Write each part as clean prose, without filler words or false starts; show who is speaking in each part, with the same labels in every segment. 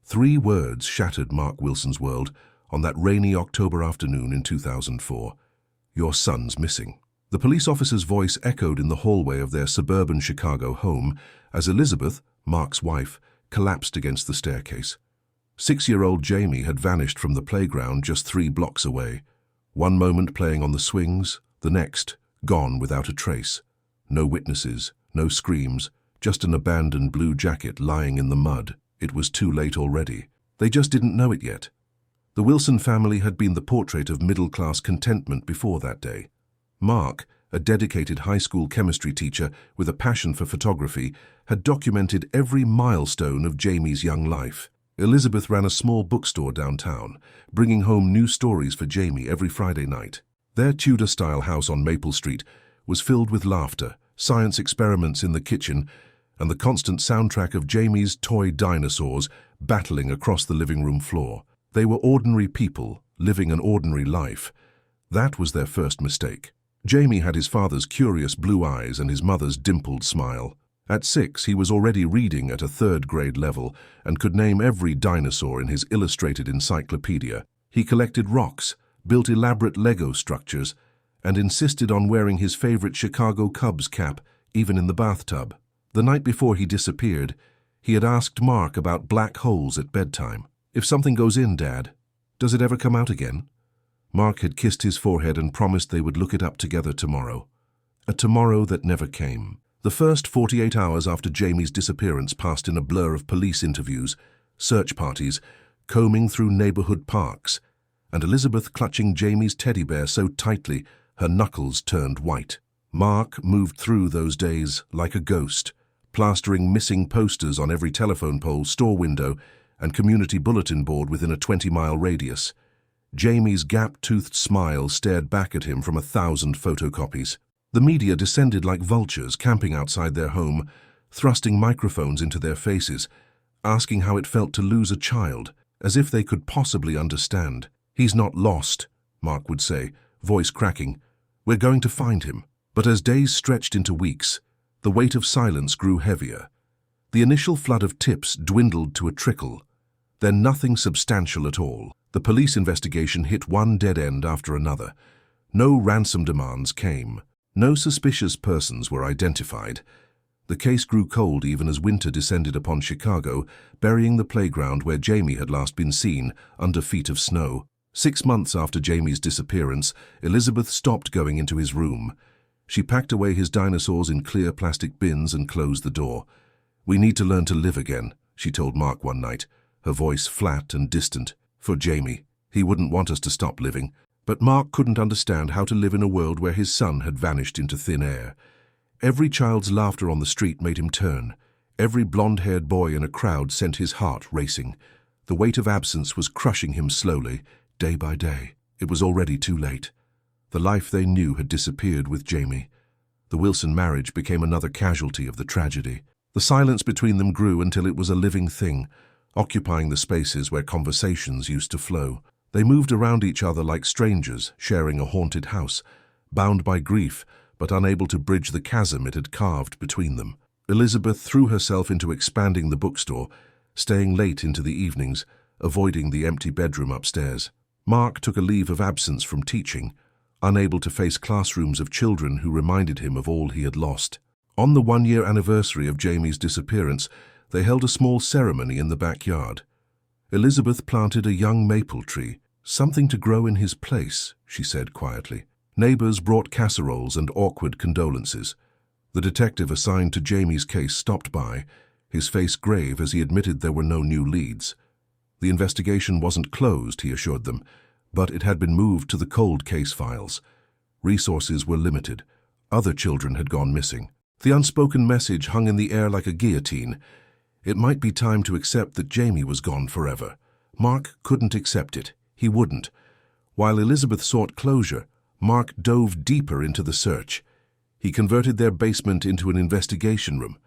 Speaker 1: 3 words shattered Mark Wilson's world on that rainy October afternoon in 2004. Your son's missing. The police officer's voice echoed in the hallway of their suburban Chicago home as Elizabeth, Mark's wife, collapsed against the staircase. 6-year-old Jamie had vanished from the playground just 3 blocks away. One moment playing on the swings, the next, gone without a trace. No witnesses, no screams, just an abandoned blue jacket lying in the mud. It was too late already. They just didn't know it yet. The Wilson family had been the portrait of middle-class contentment before that day. Mark, a dedicated high school chemistry teacher with a passion for photography, had documented every milestone of Jamie's young life. Elizabeth ran a small bookstore downtown, bringing home new stories for Jamie every Friday night. Their Tudor-style house on Maple Street was filled with laughter, science experiments in the kitchen, and the constant soundtrack of Jamie's toy dinosaurs battling across the living room floor. They were ordinary people, living an ordinary life. That was their first mistake. Jamie had his father's curious blue eyes and his mother's dimpled smile. At 6, he was already reading at a 3rd grade level and could name every dinosaur in his illustrated encyclopedia. He collected rocks, built elaborate Lego structures, and insisted on wearing his favorite Chicago Cubs cap, even in the bathtub. The night before he disappeared, he had asked Mark about black holes at bedtime. "If something goes in, Dad, does it ever come out again?" Mark had kissed his forehead and promised they would look it up together tomorrow. A tomorrow that never came. The first 48 hours after Jamie's disappearance passed in a blur of police interviews, search parties, combing through neighborhood parks, and Elizabeth clutching Jamie's teddy bear so tightly her knuckles turned white. Mark moved through those days like a ghost, plastering missing posters on every telephone pole, store window, and community bulletin board within a 20-mile radius. Jamie's gap-toothed smile stared back at him from 1,000 photocopies. The media descended like vultures camping outside their home, thrusting microphones into their faces, asking how it felt to lose a child, as if they could possibly understand. "He's not lost," Mark would say, voice cracking. "We're going to find him." But as days stretched into weeks, the weight of silence grew heavier. The initial flood of tips dwindled to a trickle, then nothing substantial at all. The police investigation hit one dead end after another. No ransom demands came. No suspicious persons were identified. The case grew cold even as winter descended upon Chicago, burying the playground where Jamie had last been seen under feet of snow. 6 months after Jamie's disappearance, Elizabeth stopped going into his room. She packed away his dinosaurs in clear plastic bins and closed the door. "We need to learn to live again," she told Mark one night, her voice flat and distant. For Jamie, he wouldn't want us to stop living. But Mark couldn't understand how to live in a world where his son had vanished into thin air. Every child's laughter on the street made him turn. Every blonde-haired boy in a crowd sent his heart racing. The weight of absence was crushing him slowly, day by day. It was already too late. The life they knew had disappeared with Jamie. The Wilson marriage became another casualty of the tragedy. The silence between them grew until it was a living thing, occupying the spaces where conversations used to flow. They moved around each other like strangers, sharing a haunted house, bound by grief but unable to bridge the chasm it had carved between them. Elizabeth threw herself into expanding the bookstore, staying late into the evenings, avoiding the empty bedroom upstairs. Mark took a leave of absence from teaching, unable to face classrooms of children who reminded him of all he had lost. On the 1-year anniversary of Jamie's disappearance, they held a small ceremony in the backyard. Elizabeth planted a young maple tree, "Something to grow in his place," she said quietly. Neighbors brought casseroles and awkward condolences. The detective assigned to Jamie's case stopped by, his face grave as he admitted there were no new leads. The investigation wasn't closed, he assured them, but it had been moved to the cold case files. Resources were limited. Other children had gone missing. The unspoken message hung in the air like a guillotine. It might be time to accept that Jamie was gone forever. Mark couldn't accept it. He wouldn't. While Elizabeth sought closure, Mark dove deeper into the search. He converted their basement into an investigation room,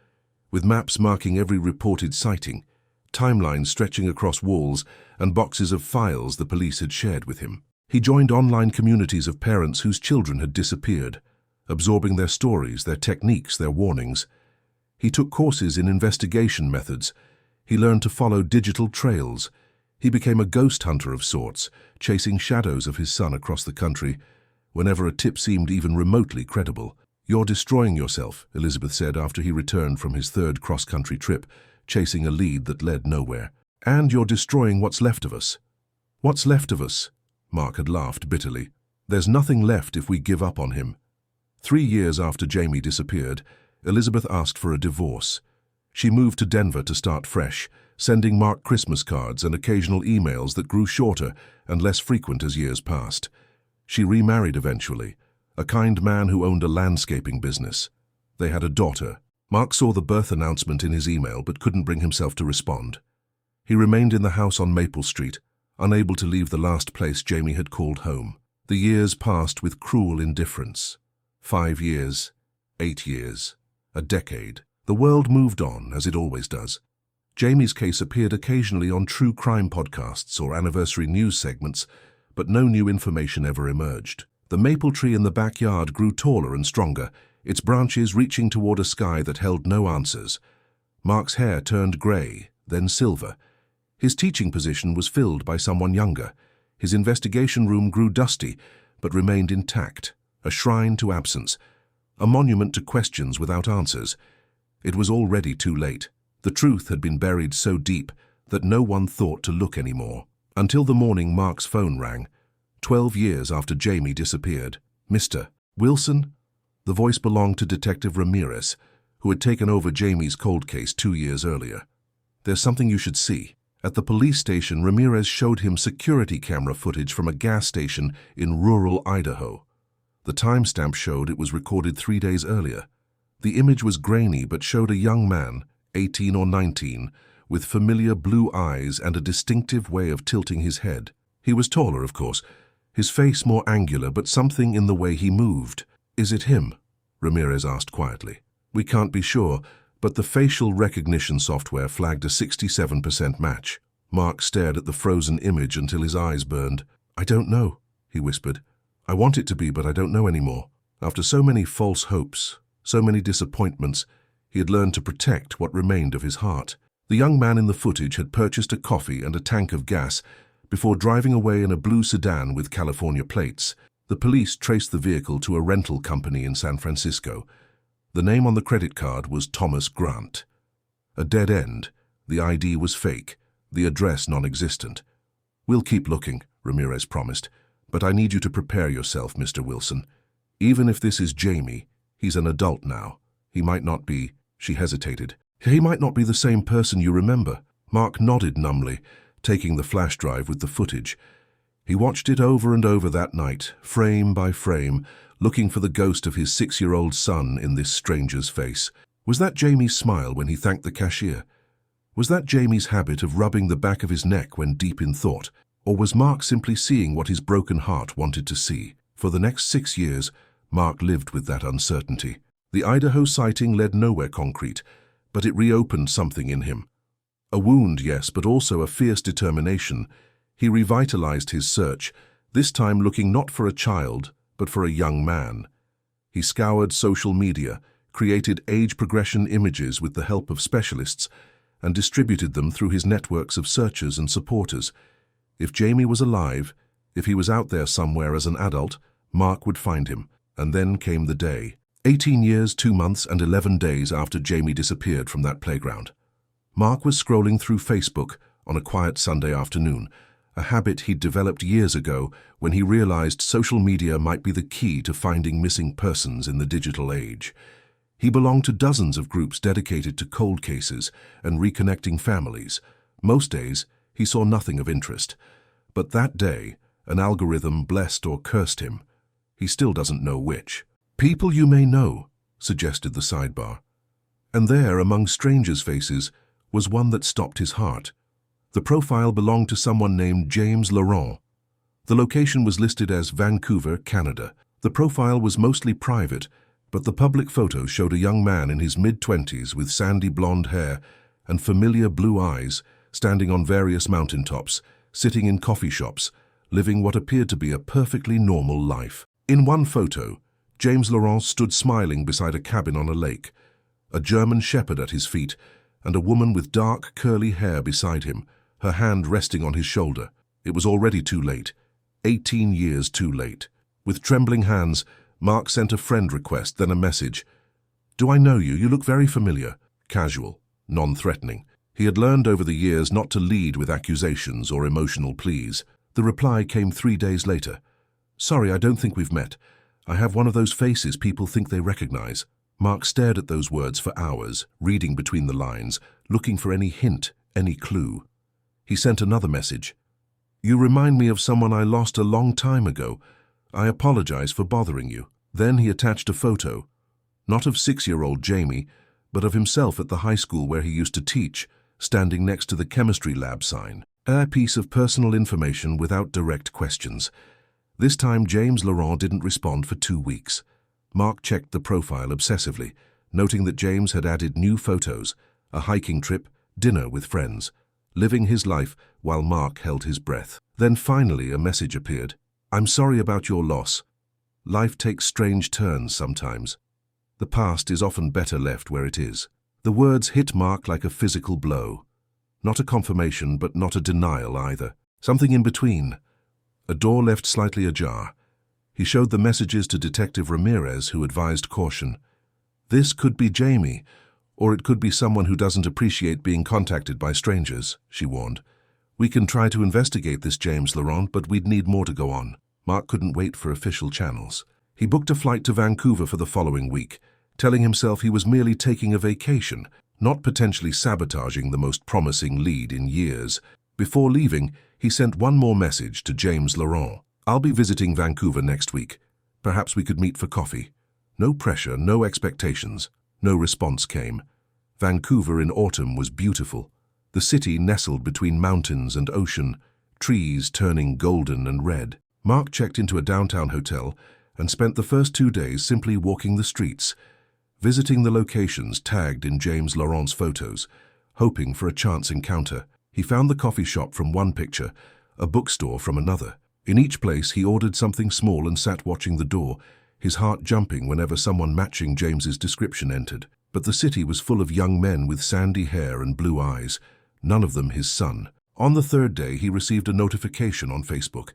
Speaker 1: with maps marking every reported sighting, timelines stretching across walls, and boxes of files the police had shared with him. He joined online communities of parents whose children had disappeared, absorbing their stories, their techniques, their warnings. He took courses in investigation methods, He learned to follow digital trails. He became a ghost hunter of sorts, chasing shadows of his son across the country whenever a tip seemed even remotely credible. "You're destroying yourself," Elizabeth said after he returned from his third cross-country trip, chasing a lead that led nowhere. "And you're destroying what's left of us." "What's left of us?" Mark had laughed bitterly. "There's nothing left if we give up on him." 3 years after Jamie disappeared, Elizabeth asked for a divorce. She moved to Denver to start fresh, sending Mark Christmas cards and occasional emails that grew shorter and less frequent as years passed. She remarried eventually, a kind man who owned a landscaping business. They had a daughter. Mark saw the birth announcement in his email but couldn't bring himself to respond. He remained in the house on Maple Street, unable to leave the last place Jamie had called home. The years passed with cruel indifference. 5 years, 8 years, a decade. The world moved on, as it always does. Jamie's case appeared occasionally on true crime podcasts or anniversary news segments, but no new information ever emerged. The maple tree in the backyard grew taller and stronger, its branches reaching toward a sky that held no answers. Mark's hair turned grey, then silver. His teaching position was filled by someone younger. His investigation room grew dusty, but remained intact, a shrine to absence, a monument to questions without answers. It was already too late. The truth had been buried so deep that no one thought to look anymore. Until the morning Mark's phone rang, 12 years after Jamie disappeared. "Mr. Wilson?" The voice belonged to Detective Ramirez, who had taken over Jamie's cold case 2 years earlier. "There's something you should see." At the police station, Ramirez showed him security camera footage from a gas station in rural Idaho. The timestamp showed it was recorded 3 days earlier. The image was grainy but showed a young man, 18 or 19, with familiar blue eyes and a distinctive way of tilting his head. He was taller, of course, his face more angular, but something in the way he moved. "Is it him?" Ramirez asked quietly. "We can't be sure, but the facial recognition software flagged a 67% match." Mark stared at the frozen image until his eyes burned. "I don't know," he whispered. "I want it to be, but I don't know anymore." After so many false hopes, so many disappointments, he had learned to protect what remained of his heart. The young man in the footage had purchased a coffee and a tank of gas before driving away in a blue sedan with California plates. The police traced the vehicle to a rental company in San Francisco. The name on the credit card was Thomas Grant. A dead end. The ID was fake, the address non-existent. "We'll keep looking," Ramirez promised, "but I need you to prepare yourself, Mr. Wilson. Even if this is Jamie, he's an adult now. He might not be—" She hesitated. "He might not be the same person you remember." Mark nodded numbly, taking the flash drive with the footage. He watched it over and over that night, frame by frame, looking for the ghost of his 6-year-old son in this stranger's face. Was that Jamie's smile when he thanked the cashier? Was that Jamie's habit of rubbing the back of his neck when deep in thought? Or was Mark simply seeing what his broken heart wanted to see? For the next 6 years, Mark lived with that uncertainty. The Idaho sighting led nowhere concrete, but it reopened something in him. A wound, yes, but also a fierce determination. He revitalized his search, this time looking not for a child, but for a young man. He scoured social media, created age progression images with the help of specialists, and distributed them through his networks of searchers and supporters. If Jamie was alive, if he was out there somewhere as an adult, Mark would find him. And then came the day. 18 years, 2 months, and 11 days after Jamie disappeared from that playground. Mark was scrolling through Facebook on a quiet Sunday afternoon, a habit he'd developed years ago when he realized social media might be the key to finding missing persons in the digital age. He belonged to dozens of groups dedicated to cold cases and reconnecting families. Most days, he saw nothing of interest. But that day, an algorithm blessed or cursed him. He still doesn't know which. "People you may know," suggested the sidebar. And there, among strangers' faces, was one that stopped his heart. The profile belonged to someone named James Laurent. The location was listed as Vancouver, Canada. The profile was mostly private, but the public photo showed a young man in his mid-20s with sandy blonde hair and familiar blue eyes, standing on various mountaintops, sitting in coffee shops, living what appeared to be a perfectly normal life. In one photo, James Laurent stood smiling beside a cabin on a lake, a German shepherd at his feet, and a woman with dark, curly hair beside him, her hand resting on his shoulder. It was already too late. 18 years too late. With trembling hands, Mark sent a friend request, then a message. "Do I know you? You look very familiar." Casual, non-threatening. He had learned over the years not to lead with accusations or emotional pleas. The reply came 3 days later. "Sorry, I don't think we've met. I have one of those faces people think they recognize." Mark stared at those words for hours, reading between the lines, looking for any hint, any clue. He sent another message. "You remind me of someone I lost a long time ago. I apologize for bothering you." Then he attached a photo, not of 6-year-old Jamie, but of himself at the high school where he used to teach, standing next to the chemistry lab sign. A piece of personal information without direct questions. This time James Laurent didn't respond for 2 weeks. Mark checked the profile obsessively, noting that James had added new photos, a hiking trip, dinner with friends, living his life while Mark held his breath. Then finally a message appeared. "I'm sorry about your loss. Life takes strange turns sometimes. The past is often better left where it is." The words hit Mark like a physical blow. Not a confirmation, but not a denial either. Something in between. A door left slightly ajar. He showed the messages to Detective Ramirez, who advised caution. "This could be Jamie, or it could be someone who doesn't appreciate being contacted by strangers," she warned. "We can try to investigate this James Laurent, but we'd need more to go on." Mark couldn't wait for official channels. He booked a flight to Vancouver for the following week, telling himself he was merely taking a vacation, not potentially sabotaging the most promising lead in years. Before leaving, he sent one more message to James Laurent. "I'll be visiting Vancouver next week. Perhaps we could meet for coffee." No pressure, no expectations. No response came. Vancouver in autumn was beautiful. The city nestled between mountains and ocean, trees turning golden and red. Mark checked into a downtown hotel and spent the first 2 days simply walking the streets, visiting the locations tagged in James Laurent's photos, hoping for a chance encounter. He found the coffee shop from one picture, a bookstore from another. In each place he ordered something small and sat watching the door, his heart jumping whenever someone matching James's description entered. But the city was full of young men with sandy hair and blue eyes, none of them his son. On the 3rd day he received a notification on Facebook.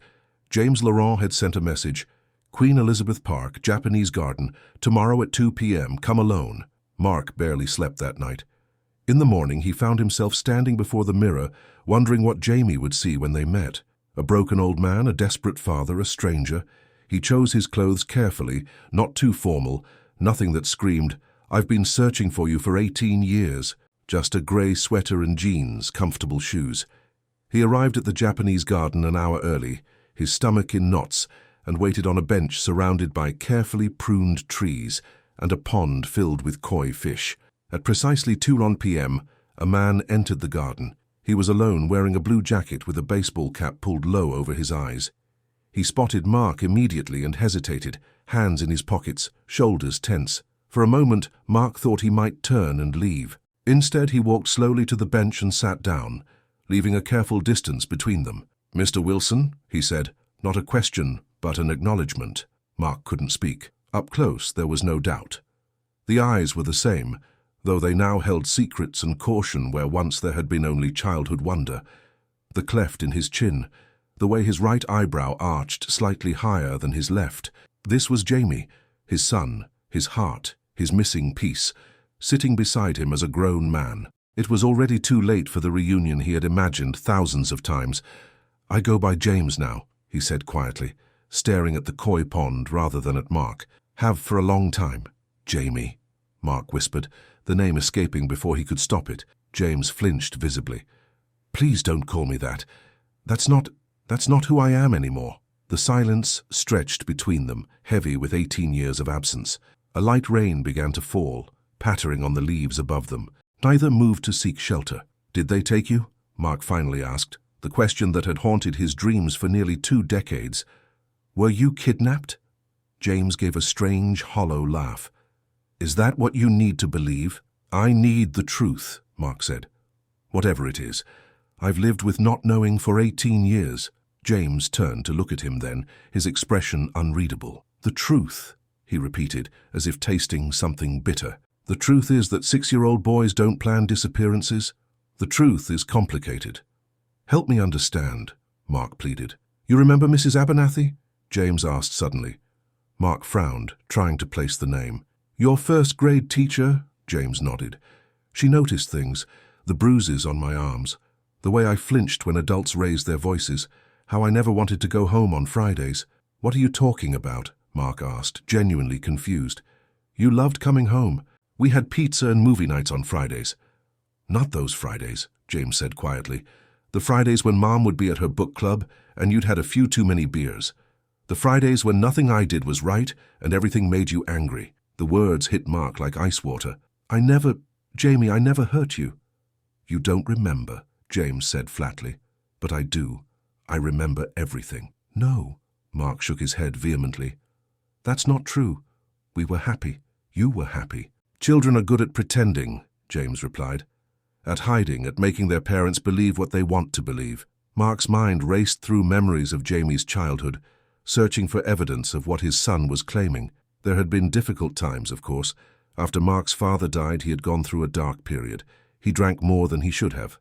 Speaker 1: James Laurent had sent a message, "Queen Elizabeth Park, Japanese Garden, tomorrow at 2 p.m, come alone." Mark barely slept that night. In the morning he found himself standing before the mirror, wondering what Jamie would see when they met. A broken old man, a desperate father, a stranger. He chose his clothes carefully, not too formal, nothing that screamed, "I've been searching for you for 18 years. Just a grey sweater and jeans, comfortable shoes. He arrived at the Japanese Garden an hour early, his stomach in knots, and waited on a bench surrounded by carefully pruned trees and a pond filled with koi fish. At precisely 2 p.m, a man entered the garden. He was alone, wearing a blue jacket with a baseball cap pulled low over his eyes. He spotted Mark immediately and hesitated, hands in his pockets, shoulders tense. For a moment, Mark thought he might turn and leave. Instead, he walked slowly to the bench and sat down, leaving a careful distance between them. "Mr. Wilson," he said, not a question, but an acknowledgement. Mark couldn't speak. Up close, there was no doubt. The eyes were the same, though they now held secrets and caution where once there had been only childhood wonder. The cleft in his chin, the way his right eyebrow arched slightly higher than his left. This was Jamie, his son, his heart, his missing piece, sitting beside him as a grown man. It was already too late for the reunion he had imagined thousands of times. "I go by James now," he said quietly, staring at the koi pond rather than at Mark. "Have for a long time." "Jamie," Mark whispered, the name escaping before he could stop it. James flinched visibly. "Please don't call me that. That's not who I am anymore." The silence stretched between them, heavy with 18 years of absence. A light rain began to fall, pattering on the leaves above them. Neither moved to seek shelter. "Did they take you?" Mark finally asked, the question that had haunted his dreams for nearly 2 decades. "Were you kidnapped?" James gave a strange, hollow laugh. "Is that what you need to believe?" "I need the truth," Mark said. "Whatever it is. I've lived with not knowing for 18 years. James turned to look at him then, his expression unreadable. "The truth," he repeated, as if tasting something bitter. The truth is that 6-year-old boys don't plan disappearances. The truth is complicated. Help me understand, Mark pleaded. You remember Mrs. Abernathy? James asked suddenly. Mark frowned, trying to place the name. Your first-grade teacher? James nodded. She noticed things, the bruises on my arms, the way I flinched when adults raised their voices, how I never wanted to go home on Fridays. What are you talking about? Mark asked, genuinely confused. You loved coming home. We had pizza and movie nights on Fridays. Not those Fridays, James said quietly. The Fridays when Mom would be at her book club and you'd had a few too many beers. The Fridays when nothing I did was right and everything made you angry. The words hit Mark like ice water. Jamie, I never hurt you. You don't remember, James said flatly. But I do. I remember everything. No, Mark shook his head vehemently. That's not true. We were happy. You were happy. Children are good at pretending, James replied. At hiding, at making their parents believe what they want to believe. Mark's mind raced through memories of Jamie's childhood, searching for evidence of what his son was claiming. There had been difficult times, of course. After Mark's father died, he had gone through a dark period. He drank more than he should have.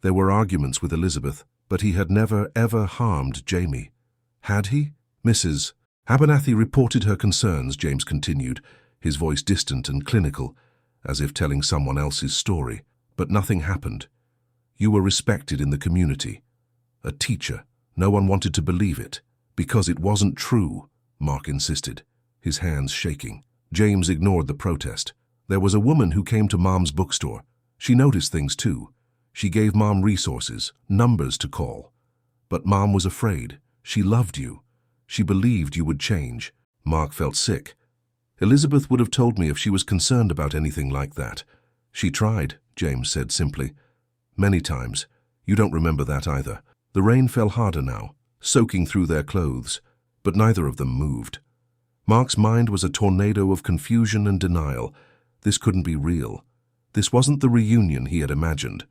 Speaker 1: There were arguments with Elizabeth, but he had never, ever harmed Jamie. Had he? Mrs. Abernathy reported her concerns, James continued, his voice distant and clinical, as if telling someone else's story. But nothing happened. You were respected in the community. A teacher. No one wanted to believe it. Because it wasn't true, Mark insisted, his hands shaking. James ignored the protest. There was a woman who came to Mom's bookstore. She noticed things too. She gave Mom resources, numbers to call. But Mom was afraid. She loved you. She believed you would change. Mark felt sick. Elizabeth would have told me if she was concerned about anything like that. She tried, James said simply. Many times. You don't remember that either. The rain fell harder now, soaking through their clothes, but neither of them moved. Mark's mind was a tornado of confusion and denial. This couldn't be real. This wasn't the reunion he had imagined.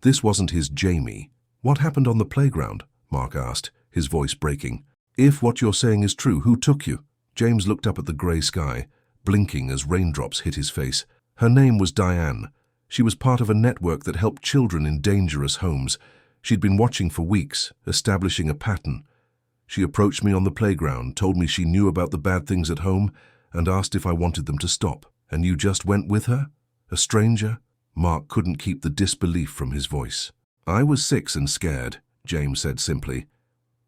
Speaker 1: This wasn't his Jamie. What happened on the playground? Mark asked, his voice breaking. If what you're saying is true, who took you? James looked up at the grey sky, blinking as raindrops hit his face. Her name was Diane. She was part of a network that helped children in dangerous homes. She'd been watching for weeks, establishing a pattern. She approached me on the playground, told me she knew about the bad things at home, and asked if I wanted them to stop. And you just went with her? A stranger? Mark couldn't keep the disbelief from his voice. I was 6 and scared, James said simply.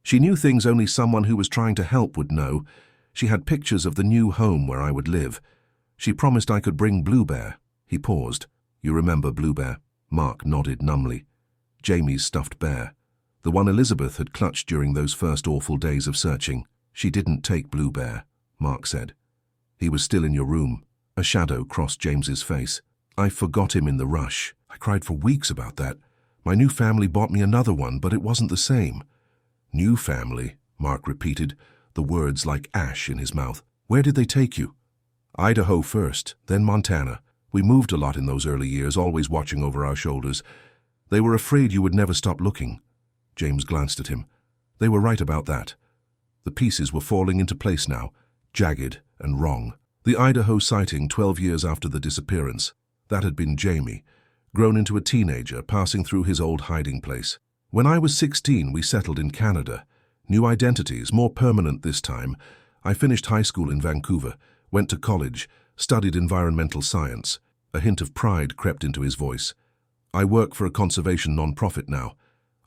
Speaker 1: She knew things only someone who was trying to help would know. She had pictures of the new home where I would live. She promised I could bring Bluebear. He paused. You remember Bluebear? Mark nodded numbly. Jamie's stuffed bear. The one Elizabeth had clutched during those first awful days of searching. She didn't take Bluebear, Mark said. He was still in your room. A shadow crossed James's face. I forgot him in the rush. I cried for weeks about that. My new family bought me another one, but it wasn't the same. New family, Mark repeated, the words like ash in his mouth. Where did they take you? Idaho first, then Montana. We moved a lot in those early years, always watching over our shoulders. They were afraid you would never stop looking. James glanced at him. They were right about that. The pieces were falling into place now, jagged and wrong. The Idaho sighting 12 years after the disappearance. That had been Jamie, grown into a teenager, passing through his old hiding place. When I was 16, we settled in Canada. New identities, more permanent this time. I finished high school in Vancouver, went to college, studied environmental science. A hint of pride crept into his voice. I work for a conservation non-profit now.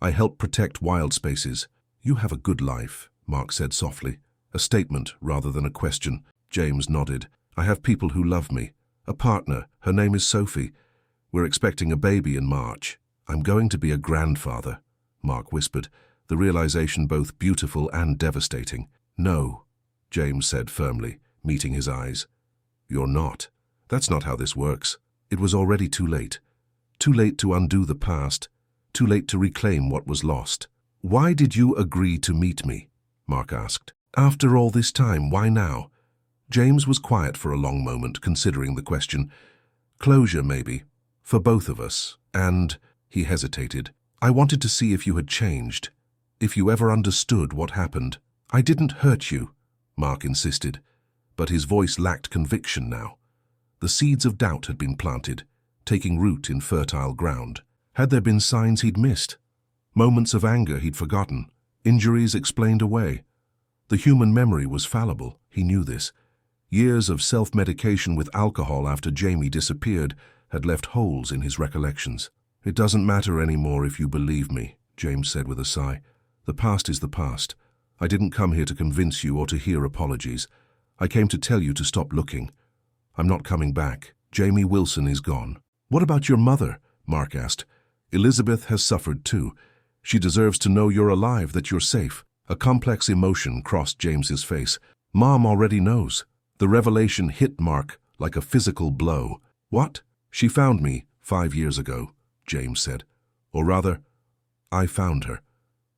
Speaker 1: I help protect wild spaces. You have a good life, Mark said softly. A statement rather than a question. James nodded. I have people who love me. A partner. Her name is Sophie. We're expecting a baby in March. I'm going to be a grandfather, Mark whispered, the realization both beautiful and devastating. No, James said firmly, meeting his eyes. You're not. That's not how this works. It was already too late. Too late to undo the past. Too late to reclaim what was lost. Why did you agree to meet me? Mark asked. After all this time, why now? James was quiet for a long moment, considering the question. Closure, maybe. For both of us. And, he hesitated, I wanted to see if you had changed. If you ever understood what happened. I didn't hurt you, Mark insisted, but his voice lacked conviction now. The seeds of doubt had been planted, taking root in fertile ground. Had there been signs he'd missed? Moments of anger he'd forgotten, injuries explained away. The human memory was fallible, he knew this. Years of self-medication with alcohol after Jamie disappeared had left holes in his recollections. "It doesn't matter anymore if you believe me," James said with a sigh. "The past is the past. I didn't come here to convince you or to hear apologies. I came to tell you to stop looking. I'm not coming back. Jamie Wilson is gone." "What about your mother?" Mark asked. "Elizabeth has suffered too. She deserves to know you're alive, that you're safe." A complex emotion crossed James's face. "Mom already knows." The revelation hit Mark like a physical blow. "What?" "She found me 5 years ago," James said. "Or rather, I found her.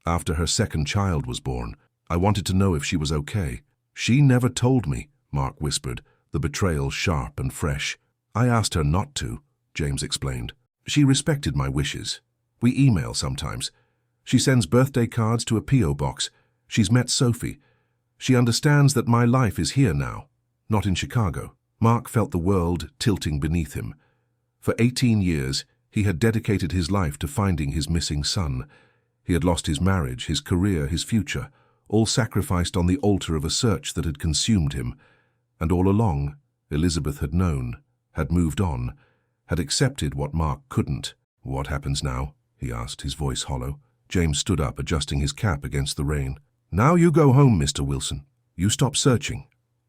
Speaker 1: After her second child was born, I wanted to know if she was okay." "She never told me," Mark whispered, the betrayal sharp and fresh. "I asked her not to," James explained. "She respected my wishes. We email sometimes. She sends birthday cards to a P.O. box. She's met Sophie. She understands that my life is here now, not in Chicago." Mark felt the world tilting beneath him. For 18 years, he had dedicated his life to finding his missing son. He had lost his marriage, his career, his future, all sacrificed on the altar of a search that had consumed him. And all along, Elizabeth had known, had moved on, had accepted what Mark couldn't. "What happens now?" he asked, his voice hollow. James stood up, adjusting his cap against the rain. "Now you go home, Mr. Wilson. You stop searching.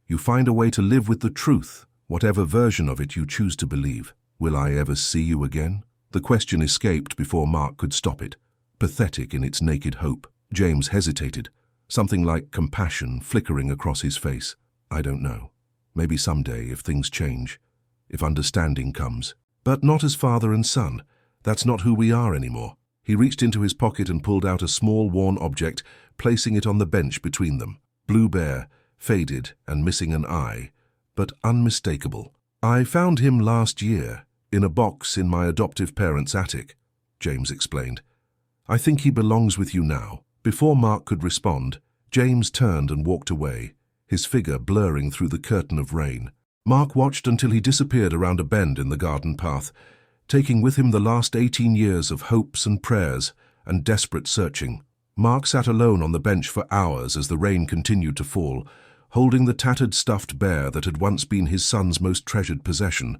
Speaker 1: You find a way to live with the truth, whatever version of it you choose to believe. Will I ever see you again?" The question escaped before Mark could stop it, pathetic in its naked hope. James hesitated, something like compassion flickering across his face. "I don't know. Maybe someday, if things change, if understanding comes. But not as father and son. That's not who we are anymore." He reached into his pocket and pulled out a small worn object, placing it on the bench between them. Blue Bear, faded and missing an eye, but unmistakable. "I found him last year, in a box in my adoptive parents' attic," James explained. "I think he belongs with you now." Before Mark could respond, James turned and walked away, his figure blurring through the curtain of rain. Mark watched until he disappeared around a bend in the garden path, taking with him the last 18 years of hopes and prayers and desperate searching. Mark sat alone on the bench for hours as the rain continued to fall, holding the tattered stuffed bear that had once been his son's most treasured possession.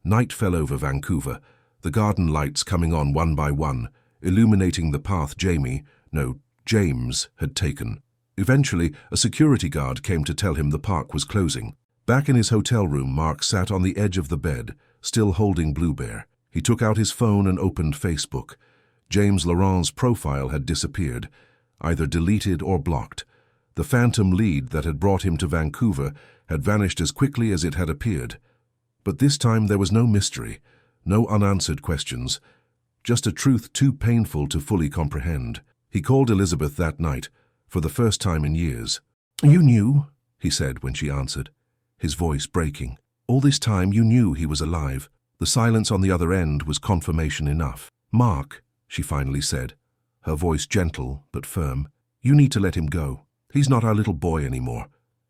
Speaker 1: Night fell over Vancouver, the garden lights coming on one by one, illuminating the path James had taken. Eventually, a security guard came to tell him the park was closing. Back in his hotel room, Mark sat on the edge of the bed, still holding Blue Bear. He took out his phone and opened Facebook. James Laurent's profile had disappeared, either deleted or blocked. The phantom lead that had brought him to Vancouver had vanished as quickly as it had appeared. But this time there was no mystery, no unanswered questions, just a truth too painful to fully comprehend. He called Elizabeth that night, for the first time in years. "You knew," he said when she answered, his voice breaking. "All this time you knew he was alive." The silence on the other end was confirmation enough. "Mark," she finally said, her voice gentle but firm, "you need to let him go. He's not our little boy anymore.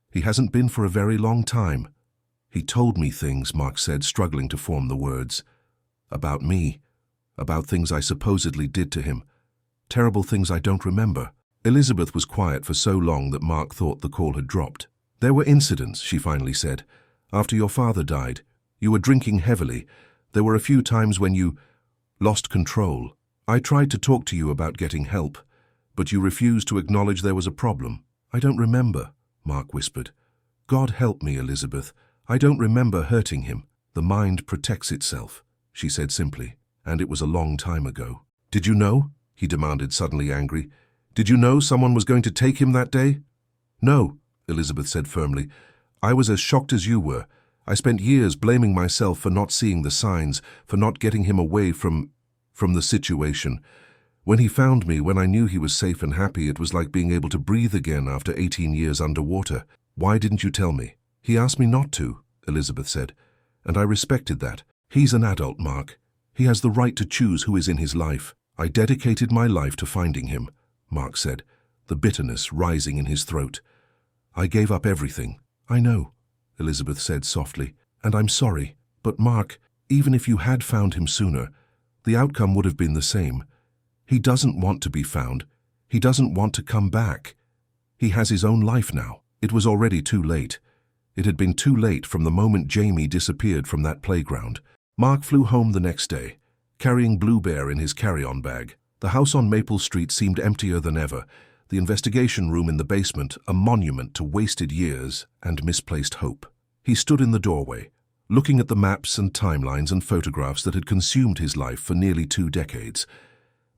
Speaker 1: He hasn't been for a very long time." "He told me things," Mark said, struggling to form the words. "About me, about things I supposedly did to him. Terrible things I don't remember." Elizabeth was quiet for so long that Mark thought the call had dropped. "There were incidents," she finally said. "After your father died, you were drinking heavily. There were a few times when you lost control. I tried to talk to you about getting help, but you refused to acknowledge there was a problem." "I don't remember," Mark whispered. "God help me, Elizabeth. I don't remember hurting him." "The mind protects itself," she said simply, "and it was a long time ago." "Did you know?" he demanded, suddenly angry. "Did you know someone was going to take him that day?" "No," Elizabeth said firmly. "I was as shocked as you were. I spent years blaming myself for not seeing the signs, for not getting him away from the situation. When he found me, when I knew he was safe and happy, it was like being able to breathe again after 18 years underwater. Why didn't you tell me?" "He asked me not to," Elizabeth said, "and I respected that. He's an adult, Mark. He has the right to choose who is in his life. I dedicated my life to finding him," Mark said, the bitterness rising in his throat. "I gave up everything." "I know," Elizabeth said softly, "and I'm sorry." But Mark, even if you had found him sooner, the outcome would have been the same. He doesn't want to be found. He doesn't want to come back. He has his own life now. It was already too late. It had been too late from the moment Jamie disappeared from that playground. Mark flew home the next day, carrying Blue Bear in his carry-on bag. The house on Maple Street seemed emptier than ever, the investigation room in the basement a monument to wasted years and misplaced hope. He stood in the doorway, looking at the maps and timelines and photographs that had consumed his life for nearly 2 decades.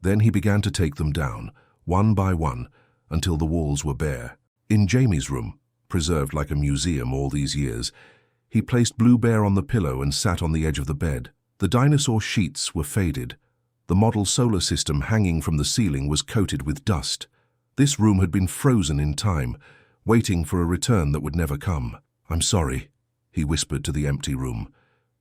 Speaker 1: Then he began to take them down, one by one, until the walls were bare. In Jamie's room, preserved like a museum all these years, he placed Blue Bear on the pillow and sat on the edge of the bed. The dinosaur sheets were faded. The model solar system hanging from the ceiling was coated with dust. This room had been frozen in time, waiting for a return that would never come. "I'm sorry," he whispered to the empty room,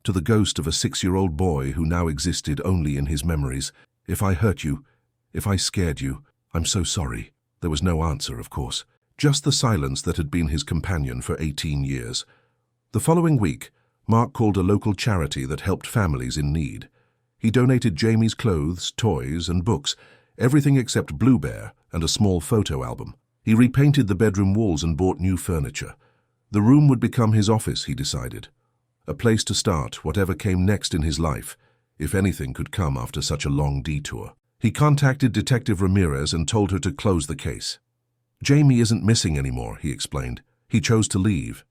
Speaker 1: to the ghost of a 6-year-old boy who now existed only in his memories. "If I hurt you, if I scared you, I'm so sorry." There was no answer, of course, just the silence that had been his companion for 18 years. The following week, Mark called a local charity that helped families in need. He donated Jamie's clothes, toys, and books, everything except Blue Bear and a small photo album. He repainted the bedroom walls and bought new furniture. The room would become his office, he decided. A place to start whatever came next in his life, if anything could come after such a long detour. He contacted Detective Ramirez and told her to close the case. "Jamie isn't missing anymore," he explained. "He chose to leave."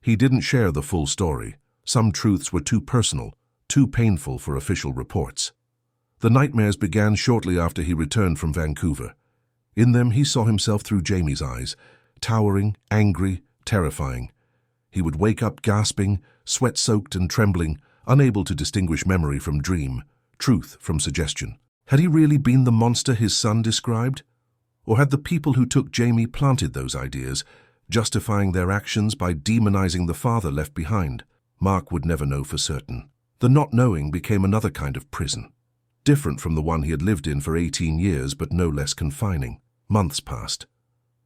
Speaker 1: He didn't share the full story. Some truths were too personal, too painful for official reports. The nightmares began shortly after he returned from Vancouver. In them, he saw himself through Jamie's eyes, towering, angry, terrifying. He would wake up gasping, sweat-soaked and trembling, unable to distinguish memory from dream, truth from suggestion. Had he really been the monster his son described? Or had the people who took Jamie planted those ideas, justifying their actions by demonizing the father left behind? Mark would never know for certain. The not knowing became another kind of prison, different from the one he had lived in for 18 years, but no less confining. Months passed.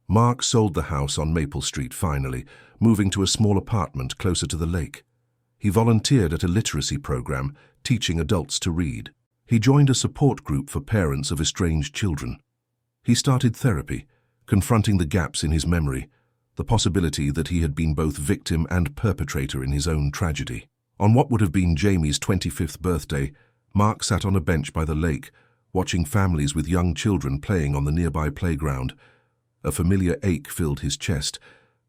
Speaker 1: Mark sold the house on Maple Street finally, moving to a small apartment closer to the lake. He volunteered at a literacy program, teaching adults to read. He joined a support group for parents of estranged children. He started therapy, confronting the gaps in his memory, the possibility that he had been both victim and perpetrator in his own tragedy. On what would have been Jamie's 25th birthday, Mark sat on a bench by the lake, watching families with young children playing on the nearby playground. A familiar ache filled his chest,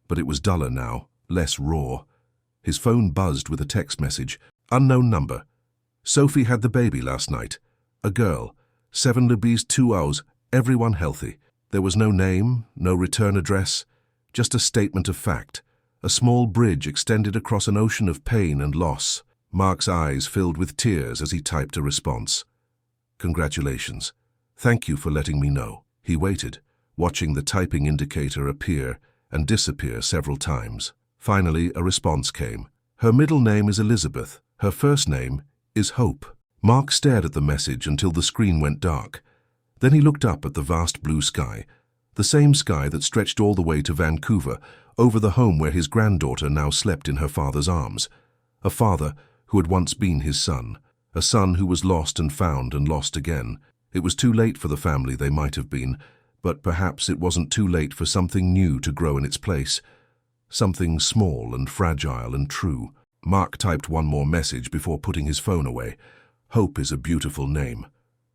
Speaker 1: but it was duller now, less raw. His phone buzzed with a text message. Unknown number. "Sophie had the baby last night. A girl. 7 Libis 2 hours. Everyone healthy." There was no name, no return address, just a statement of fact. A small bridge extended across an ocean of pain and loss. Mark's eyes filled with tears as he typed a response. "Congratulations. Thank you for letting me know." He waited, watching the typing indicator appear and disappear several times. Finally, a response came. "Her middle name is Elizabeth. Her first name is Hope." Mark stared at the message until the screen went dark. Then he looked up at the vast blue sky, the same sky that stretched all the way to Vancouver, over the home where his granddaughter now slept in her father's arms. A father who had once been his son, a son who was lost and found and lost again. It was too late for the family they might have been, but perhaps it wasn't too late for something new to grow in its place. Something small and fragile and true. Mark typed one more message before putting his phone away. Hope is a beautiful name.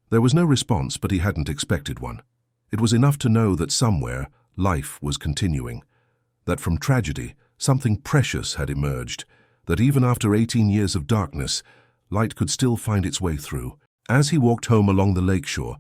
Speaker 1: There was no response, but he hadn't expected one. It was enough to know that somewhere life was continuing, that from tragedy something precious had emerged, that even after 18 years of darkness, light could still find its way through. As he walked home along the lakeshore,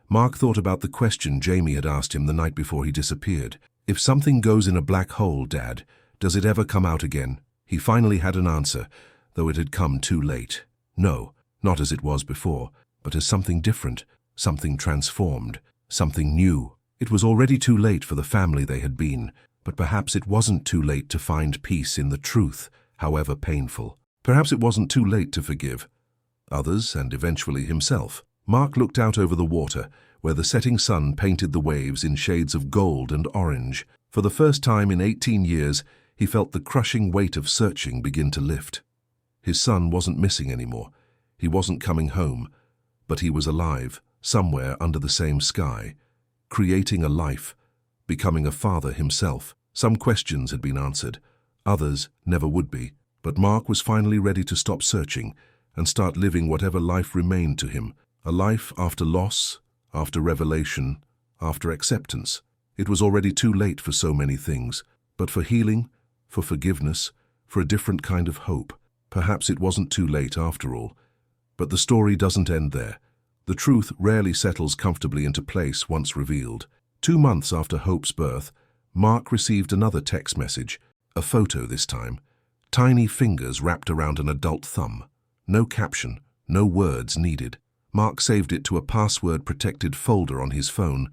Speaker 1: Mark thought about the question Jamie had asked him the night before he disappeared. "If something goes in a black hole, Dad, does it ever come out again?" He finally had an answer, though it had come too late. No, not as it was before, but as something different, something transformed, something new. It was already too late for the family they had been, but perhaps it wasn't too late to find peace in the truth, however painful. Perhaps it wasn't too late to forgive others and eventually himself. Mark looked out over the water, where the setting sun painted the waves in shades of gold and orange. For the first time in 18 years, he felt the crushing weight of searching begin to lift. His son wasn't missing anymore. He wasn't coming home, but he was alive, somewhere under the same sky, creating a life, becoming a father himself. Some questions had been answered, others never would be, but Mark was finally ready to stop searching and start living whatever life remained to him, a life after loss, after revelation, after acceptance. It was already too late for so many things, but for healing, for forgiveness, for a different kind of hope. Perhaps it wasn't too late after all. But the story doesn't end there. The truth rarely settles comfortably into place once revealed. 2 months after Hope's birth, Mark received another text message, a photo this time. Tiny fingers wrapped around an adult thumb. No caption, no words needed. Mark saved it to a password-protected folder on his phone,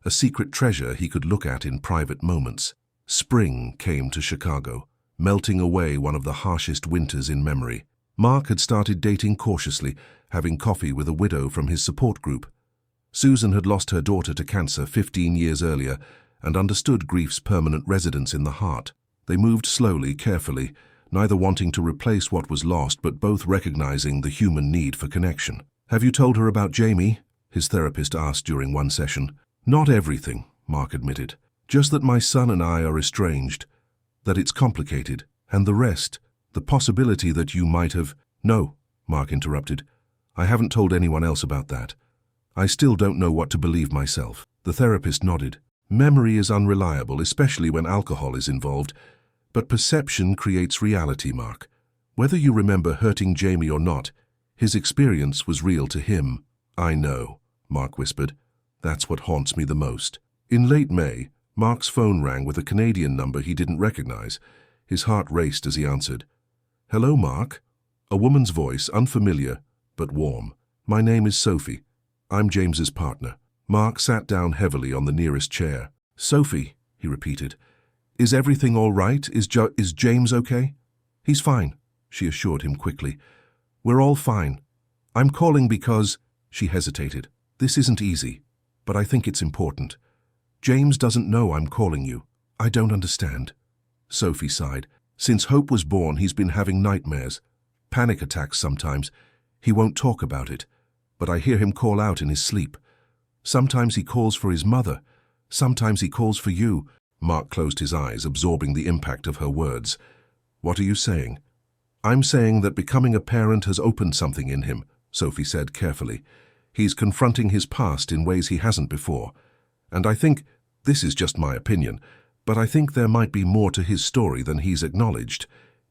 Speaker 1: a secret treasure he could look at in private moments. Spring came to Chicago, melting away one of the harshest winters in memory. Mark had started dating cautiously, having coffee with a widow from his support group. Susan had lost her daughter to cancer 15 years earlier and understood grief's permanent residence in the heart. They moved slowly, carefully, neither wanting to replace what was lost but both recognizing the human need for connection. "Have you told her about Jamie?" his therapist asked during one session. "Not everything," Mark admitted. "Just that my son and I are estranged, that it's complicated, and the rest, the possibility that you might have—" "No," Mark interrupted. "I haven't told anyone else about that. I still don't know what to believe myself." The therapist nodded. "Memory is unreliable, especially when alcohol is involved, but perception creates reality, Mark. Whether you remember hurting Jamie or not, his experience was real to him." "I know," Mark whispered. "That's what haunts me the most." In late May, Mark's phone rang with a Canadian number he didn't recognize. His heart raced as he answered. "Hello, Mark?" A woman's voice, unfamiliar but warm. "My name is Sophie. I'm James's partner." Mark sat down heavily on the nearest chair. "Sophie," he repeated. "Is everything all right? Is James okay?" "He's fine," she assured him quickly. "We're all fine. I'm calling because—" She hesitated. "This isn't easy, but I think it's important. James doesn't know I'm calling you." "I don't understand." Sophie sighed. "Since Hope was born, he's been having nightmares, panic attacks sometimes. He won't talk about it, but I hear him call out in his sleep. Sometimes he calls for his mother. Sometimes he calls for you." Mark closed his eyes, absorbing the impact of her words. "What are you saying?" "I'm saying that becoming a parent has opened something in him," Sophie said carefully. "He's confronting his past in ways he hasn't before. And I think, this is just my opinion, but I think there might be more to his story than he's acknowledged,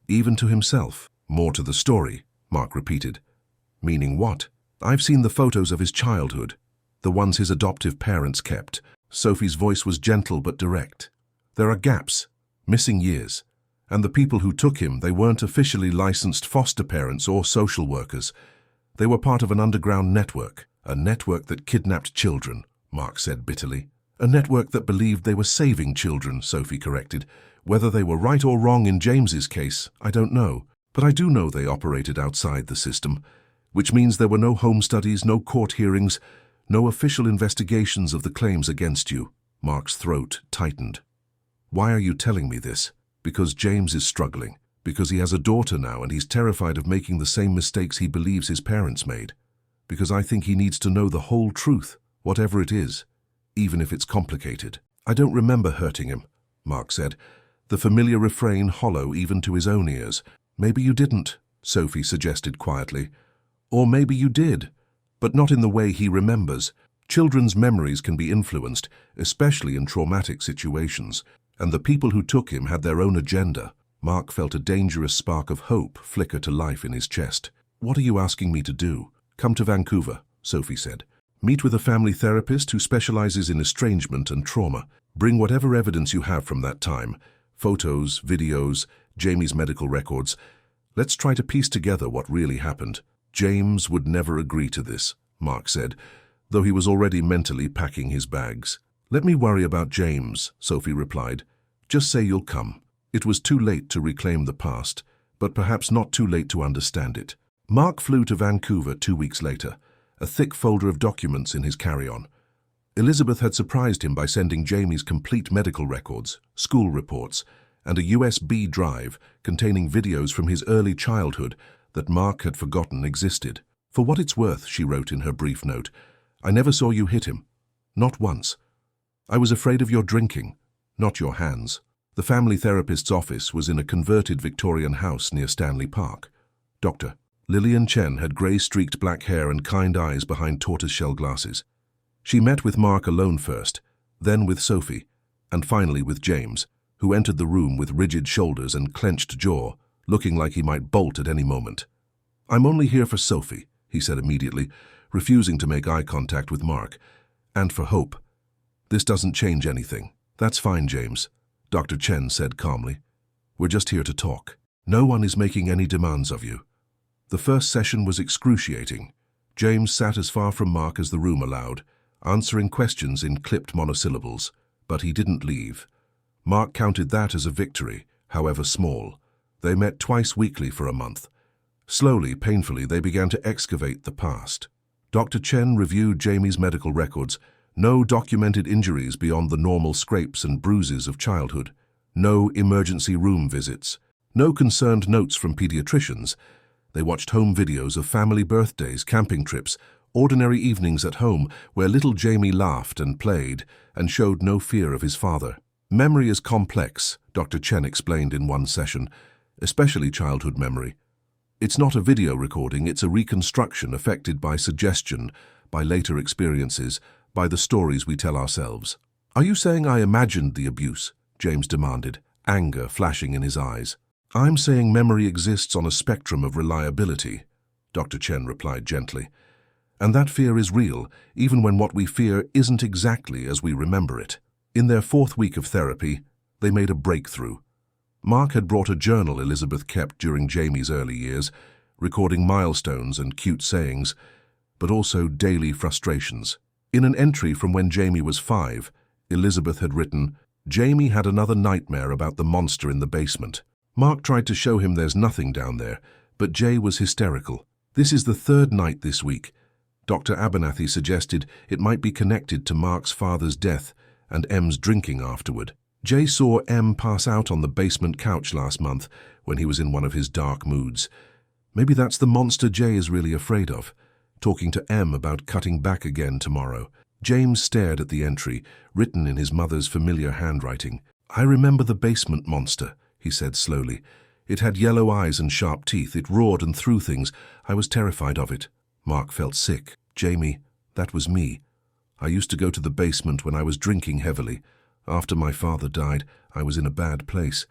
Speaker 1: even to himself." "More to the story," Mark repeated. "Meaning what?" "I've seen the photos of his childhood, the ones his adoptive parents kept." Sophie's voice was gentle but direct. "There are gaps, missing years. And the people who took him, they weren't officially licensed foster parents or social workers. They were part of an underground network, a network that kidnapped children," Mark said bitterly. "A network that believed they were saving children," Sophie corrected. "Whether they were right or wrong in James's case, I don't know. But I do know they operated outside the system, which means there were no home studies, no court hearings, no official investigations of the claims against you." Mark's throat tightened. "Why are you telling me this?" "Because James is struggling. Because he has a daughter now and he's terrified of making the same mistakes he believes his parents made. Because I think he needs to know the whole truth, whatever it is, even if it's complicated." "I don't remember hurting him," Mark said, the familiar refrain hollow even to his own ears. "Maybe you didn't," Sophie suggested quietly. "Or maybe you did, but not in the way he remembers. Children's memories can be influenced, especially in traumatic situations, and the people who took him had their own agenda." Mark felt a dangerous spark of hope flicker to life in his chest. "What are you asking me to do?" "Come to Vancouver," Sophie said. "Meet with a family therapist who specializes in estrangement and trauma. Bring whatever evidence you have from that time, photos, videos, Jamie's medical records. Let's try to piece together what really happened." "James would never agree to this," Mark said, though he was already mentally packing his bags. "Let me worry about James," Sophie replied. "Just say you'll come." It was too late to reclaim the past, but perhaps not too late to understand it. Mark flew to Vancouver 2 weeks later, a thick folder of documents in his carry-on. Elizabeth had surprised him by sending Jamie's complete medical records, school reports, and a USB drive containing videos from his early childhood, that Mark had forgotten existed. "For what it's worth," she wrote in her brief note, "I never saw you hit him. Not once. I was afraid of your drinking, not your hands." The family therapist's office was in a converted Victorian house near Stanley Park. Dr. Lillian Chen had grey-streaked black hair and kind eyes behind tortoiseshell glasses. She met with Mark alone first, then with Sophie, and finally with James, who entered the room with rigid shoulders and clenched jaw, looking like he might bolt at any moment. "I'm only here for Sophie," he said immediately, refusing to make eye contact with Mark. "And for Hope. This doesn't change anything." "That's fine, James," Dr. Chen said calmly. "We're just here to talk. No one is making any demands of you." The first session was excruciating. James sat as far from Mark as the room allowed, answering questions in clipped monosyllables, but he didn't leave. Mark counted that as a victory, however small. They met twice weekly for a month. Slowly, painfully, they began to excavate the past. Dr. Chen reviewed Jamie's medical records. No documented injuries beyond the normal scrapes and bruises of childhood. No emergency room visits. No concerned notes from pediatricians. They watched home videos of family birthdays, camping trips, ordinary evenings at home where little Jamie laughed and played and showed no fear of his father. "Memory is complex," Dr. Chen explained in one session, especially childhood memory. "It's not a video recording, it's a reconstruction affected by suggestion, by later experiences, by the stories we tell ourselves." "Are you saying I imagined the abuse?" James demanded, anger flashing in his eyes. "I'm saying memory exists on a spectrum of reliability," Dr. Chen replied gently. "And that fear is real, even when what we fear isn't exactly as we remember it." In their fourth week of therapy, they made a breakthrough. Mark had brought a journal Elizabeth kept during Jamie's early years, recording milestones and cute sayings, but also daily frustrations. In an entry from when Jamie was 5, Elizabeth had written, "Jamie had another nightmare about the monster in the basement. Mark tried to show him there's nothing down there, but Jay was hysterical. This is the third night this week. Dr. Abernathy suggested it might be connected to Mark's father's death and M's drinking afterward. Jay saw M pass out on the basement couch last month when he was in one of his dark moods. Maybe that's the monster Jay is really afraid of, talking to M about cutting back again tomorrow." James stared at the entry, written in his mother's familiar handwriting. "I remember the basement monster," he said slowly. "It had yellow eyes and sharp teeth. It roared and threw things. I was terrified of it." Mark felt sick. "Jamie, that was me. I used to go to the basement when I was drinking heavily. After my father died, I was in a bad place.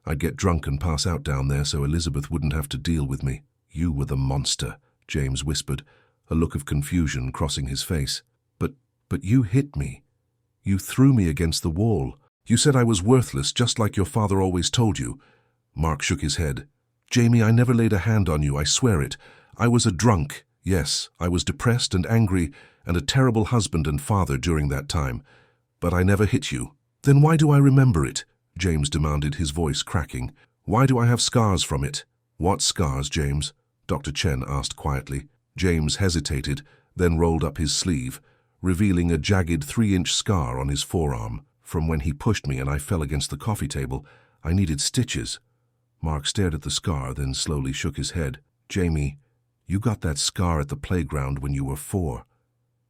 Speaker 1: I'd get drunk and pass out down there so Elizabeth wouldn't have to deal with me." "You were the monster," James whispered, a look of confusion crossing his face. But you hit me. You threw me against the wall. You said I was worthless, just like your father always told you." Mark shook his head. "Jamie, I never laid a hand on you, I swear it. I was a drunk. Yes, I was depressed and angry and a terrible husband and father during that time. But I never hit you." "Then why do I remember it?" James demanded, his voice cracking. "Why do I have scars from it?" "What scars, James?" Dr. Chen asked quietly. James hesitated, then rolled up his sleeve, revealing a jagged 3-inch scar on his forearm. "From when he pushed me and I fell against the coffee table. I needed stitches." Mark stared at the scar, then slowly shook his head. "Jamie, you got that scar at the playground when you were 4.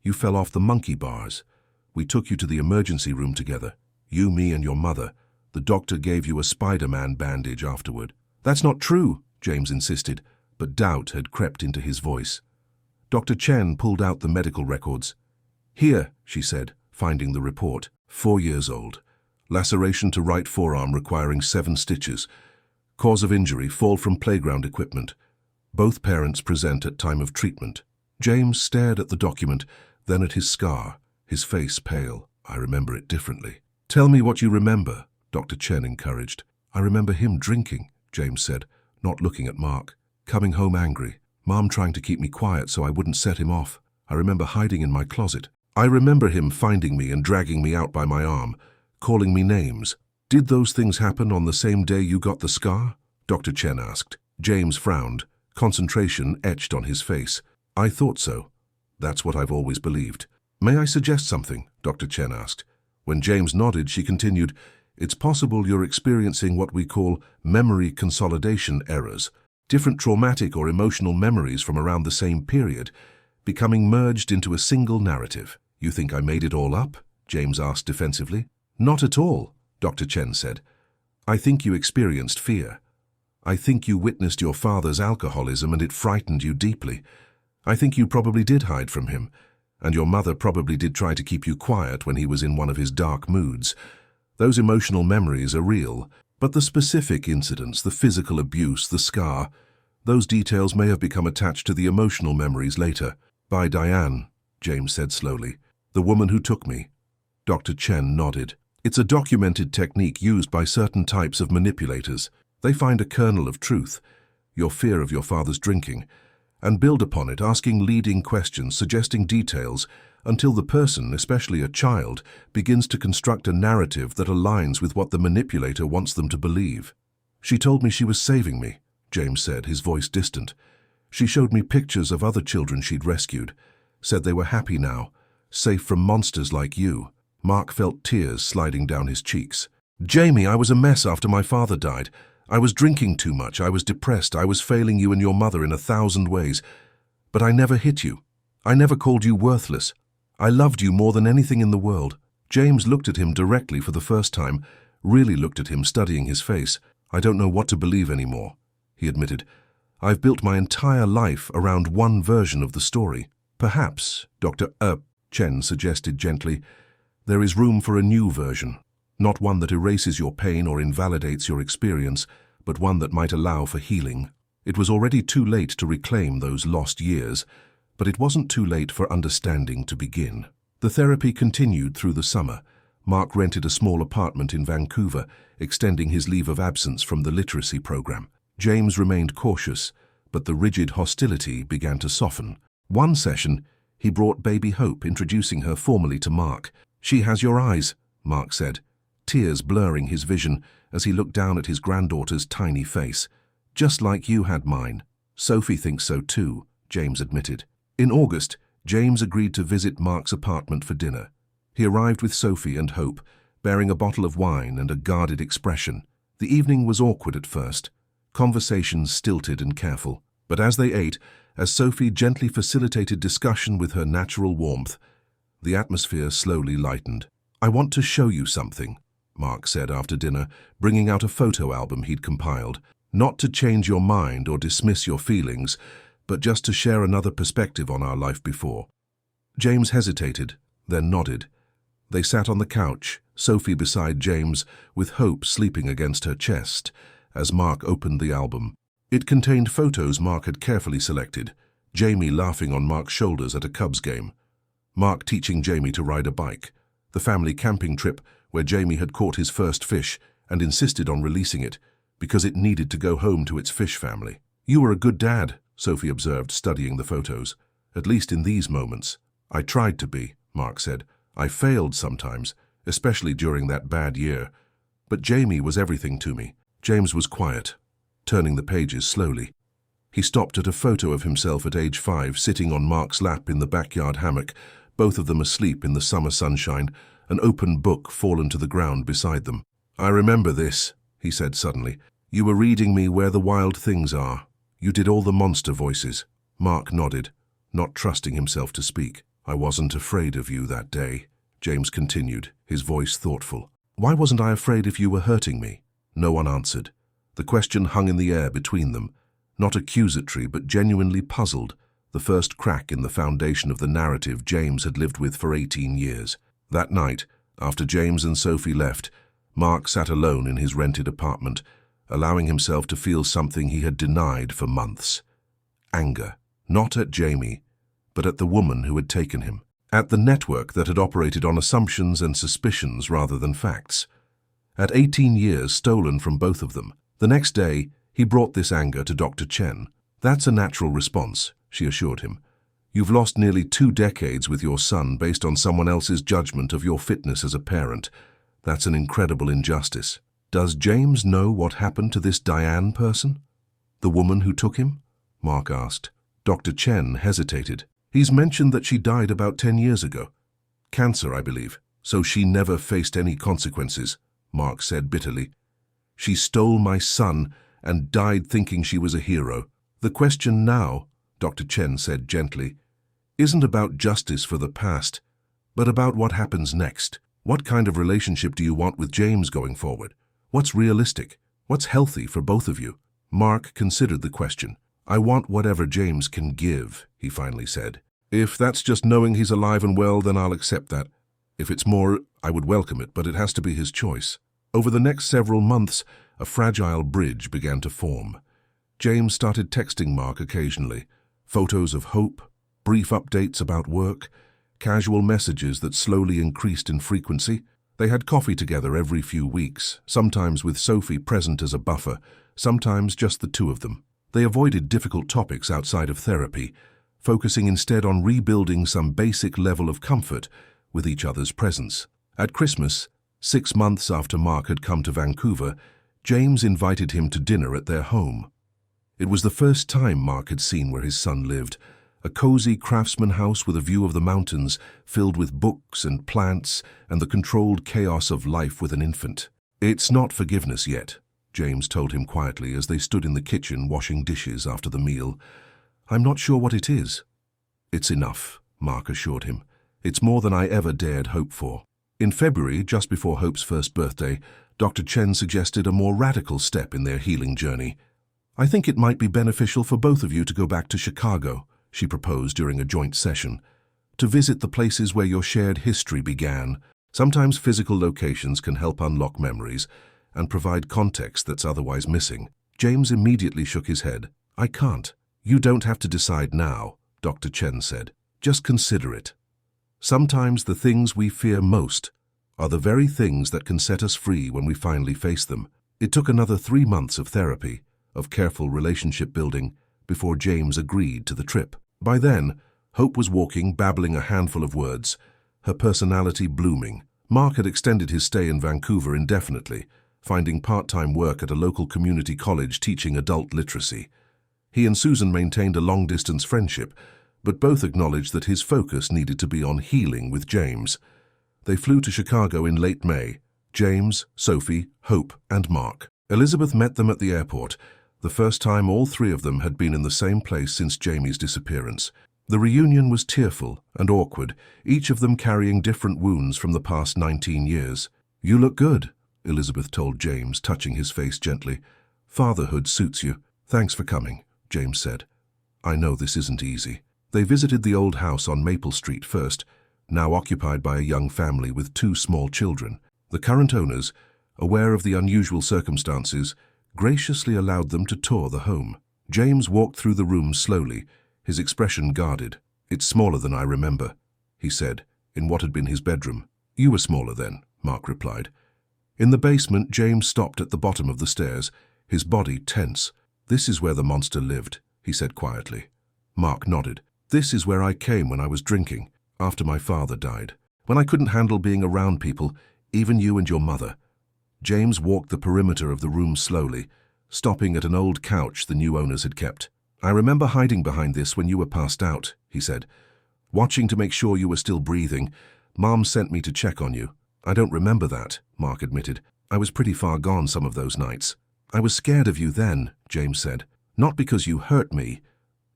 Speaker 1: You fell off the monkey bars. We took you to the emergency room together. You, me, and your mother. The doctor gave you a Spider-Man bandage afterward." "That's not true," James insisted, but doubt had crept into his voice. Dr. Chen pulled out the medical records. "Here," she said, finding the report. 4 years old. Laceration to right forearm requiring 7 stitches. Cause of injury, fall from playground equipment. Both parents present at time of treatment." James stared at the document, then at his scar, his face pale. "I remember it differently." "Tell me what you remember," Dr. Chen encouraged. "I remember him drinking," James said, not looking at Mark. "Coming home angry. Mom trying to keep me quiet so I wouldn't set him off. I remember hiding in my closet. I remember him finding me and dragging me out by my arm, calling me names." "Did those things happen on the same day you got the scar?" Dr. Chen asked. James frowned, concentration etched on his face. "I thought so. That's what I've always believed." "May I suggest something?" Dr. Chen asked. When James nodded, she continued, "It's possible you're experiencing what we call memory consolidation errors. different traumatic or emotional memories from around the same period, becoming merged into a single narrative. You think I made it all up? James asked defensively. Not at all, Dr. Chen said. I think you experienced fear. I think you witnessed your father's alcoholism and it frightened you deeply. I think you probably did hide from him, and your mother probably did try to keep you quiet when he was in one of his dark moods. Those emotional memories are real, but the specific incidents, the physical abuse, the scar, those details may have become attached to the emotional memories later. By Diane, James said slowly. The woman who took me. Dr. Chen nodded. It's a documented technique used by certain types of manipulators. They find a kernel of truth, your fear of your father's drinking, and build upon it, asking leading questions, suggesting details, until the person, especially a child, begins to construct a narrative that aligns with what the manipulator wants them to believe. She told me she was saving me, James said, his voice distant. She showed me pictures of other children she'd rescued, said they were happy now, safe from monsters like you. Mark felt tears sliding down his cheeks. Jamie, I was a mess after my father died. I was drinking too much, I was depressed, I was failing you and your mother in 1,000 ways. But I never hit you. I never called you worthless. I loved you more than anything in the world. James looked at him directly for the first time, really looked at him, studying his face. I don't know what to believe anymore, he admitted. I've built my entire life around one version of the story. Perhaps, Dr. Chen suggested gently, there is room for a new version. Not one that erases your pain or invalidates your experience, but one that might allow for healing. It was already too late to reclaim those lost years, but it wasn't too late for understanding to begin. The therapy continued through the summer. Mark rented a small apartment in Vancouver, extending his leave of absence from the literacy program. James remained cautious, but the rigid hostility began to soften. One session, he brought baby Hope, introducing her formally to Mark. She has your eyes, Mark said, tears blurring his vision as he looked down at his granddaughter's tiny face. Just like you had mine. Sophie thinks so too, James admitted. In August, James agreed to visit Mark's apartment for dinner. He arrived with Sophie and Hope, bearing a bottle of wine and a guarded expression. The evening was awkward at first, conversations stilted and careful. But as they ate, as Sophie gently facilitated discussion with her natural warmth, the atmosphere slowly lightened. I want to show you something, Mark said after dinner, bringing out a photo album he'd compiled. Not to change your mind or dismiss your feelings, but just to share another perspective on our life before. James hesitated, then nodded. They sat on the couch, Sophie beside James, with Hope sleeping against her chest, as Mark opened the album. It contained photos Mark had carefully selected, Jamie laughing on Mark's shoulders at a Cubs game, Mark teaching Jamie to ride a bike, the family camping trip where Jamie had caught his first fish and insisted on releasing it because it needed to go home to its fish family. You were a good dad, Sophie observed, studying the photos. At least in these moments. I tried to be, Mark said. I failed sometimes, especially during that bad year. But Jamie was everything to me. James was quiet, turning the pages slowly. He stopped at a photo of himself at age 5, sitting on Mark's lap in the backyard hammock, both of them asleep in the summer sunshine, an open book fallen to the ground beside them. I remember this, he said suddenly. You were reading me Where the Wild Things Are. You did all the monster voices. Mark nodded, not trusting himself to speak. I wasn't afraid of you that day, James continued, his voice thoughtful. Why wasn't I afraid if you were hurting me? No one answered. The question hung in the air between them, not accusatory but genuinely puzzled, the first crack in the foundation of the narrative James had lived with for 18 years. That night, after James and Sophie left, Mark sat alone in his rented apartment, allowing himself to feel something he had denied for months. Anger, not at Jamie, but at the woman who had taken him, at the network that had operated on assumptions and suspicions rather than facts. At 18 years stolen from both of them. The next day, he brought this anger to Dr. Chen. That's a natural response, she assured him. You've lost nearly 2 decades with your son based on someone else's judgment of your fitness as a parent. That's an incredible injustice. Does James know what happened to this Diane person? The woman who took him? Mark asked. Dr. Chen hesitated. He's mentioned that she died about 10 years ago. Cancer, I believe. So she never faced any consequences, Mark said bitterly. She stole my son and died thinking she was a hero. The question now, Dr. Chen said gently, isn't about justice for the past, but about what happens next. What kind of relationship do you want with James going forward? What's realistic? What's healthy for both of you? Mark considered the question. I want whatever James can give, he finally said. If that's just knowing he's alive and well, then I'll accept that. If it's more, I would welcome it, but it has to be his choice. Over the next several months, a fragile bridge began to form. James started texting Mark occasionally, photos of hope, brief updates about work, casual messages that slowly increased in frequency. They had coffee together every few weeks, sometimes with Sophie present as a buffer, sometimes just the two of them. They avoided difficult topics outside of therapy, focusing instead on rebuilding some basic level of comfort with each other's presence. At Christmas, 6 months after Mark had come to Vancouver, James invited him to dinner at their home. It was the first time Mark had seen where his son lived, a cozy craftsman house with a view of the mountains, filled with books and plants and the controlled chaos of life with an infant. It's not forgiveness yet, James told him quietly as they stood in the kitchen washing dishes after the meal. I'm not sure what it is. It's enough, Mark assured him. It's more than I ever dared hope for. In February, just before Hope's first birthday, Dr. Chen suggested a more radical step in their healing journey. I think it might be beneficial for both of you to go back to Chicago, she proposed during a joint session, to visit the places where your shared history began. Sometimes physical locations can help unlock memories and provide context that's otherwise missing. James immediately shook his head. I can't. You don't have to decide now, Dr. Chen said. Just consider it. Sometimes the things we fear most are the very things that can set us free when we finally face them. It took another 3 months of therapy, of careful relationship building, before James agreed to the trip. By then, Hope was walking, babbling a handful of words, her personality blooming. Mark had extended his stay in Vancouver indefinitely, finding part-time work at a local community college teaching adult literacy. He and Susan maintained a long-distance friendship, but both acknowledged that his focus needed to be on healing with James. They flew to Chicago in late May. James, Sophie, Hope, and Mark. Elizabeth met them at the airport, the first time all 3 of them had been in the same place since Jamie's disappearance. The reunion was tearful and awkward, each of them carrying different wounds from the past 19 years. You look good, Elizabeth told James, touching his face gently. Fatherhood suits you. Thanks for coming, James said. I know this isn't easy. They visited the old house on Maple Street first, now occupied by a young family with 2 small children. The current owners, aware of the unusual circumstances, graciously allowed them to tour the home. James walked through the room slowly, his expression guarded. It's smaller than I remember, he said, in what had been his bedroom. You were smaller then, Mark replied. In the basement, James stopped at the bottom of the stairs, his body tense. This is where the monster lived, he said quietly. Mark nodded. This is where I came when I was drinking, after my father died, when I couldn't handle being around people, even you and your mother. James walked the perimeter of the room slowly, stopping at an old couch the new owners had kept. I remember hiding behind this when you were passed out, he said. Watching to make sure you were still breathing. Mom sent me to check on you. I don't remember that, Mark admitted. I was pretty far gone some of those nights. I was scared of you then, James said. Not because you hurt me,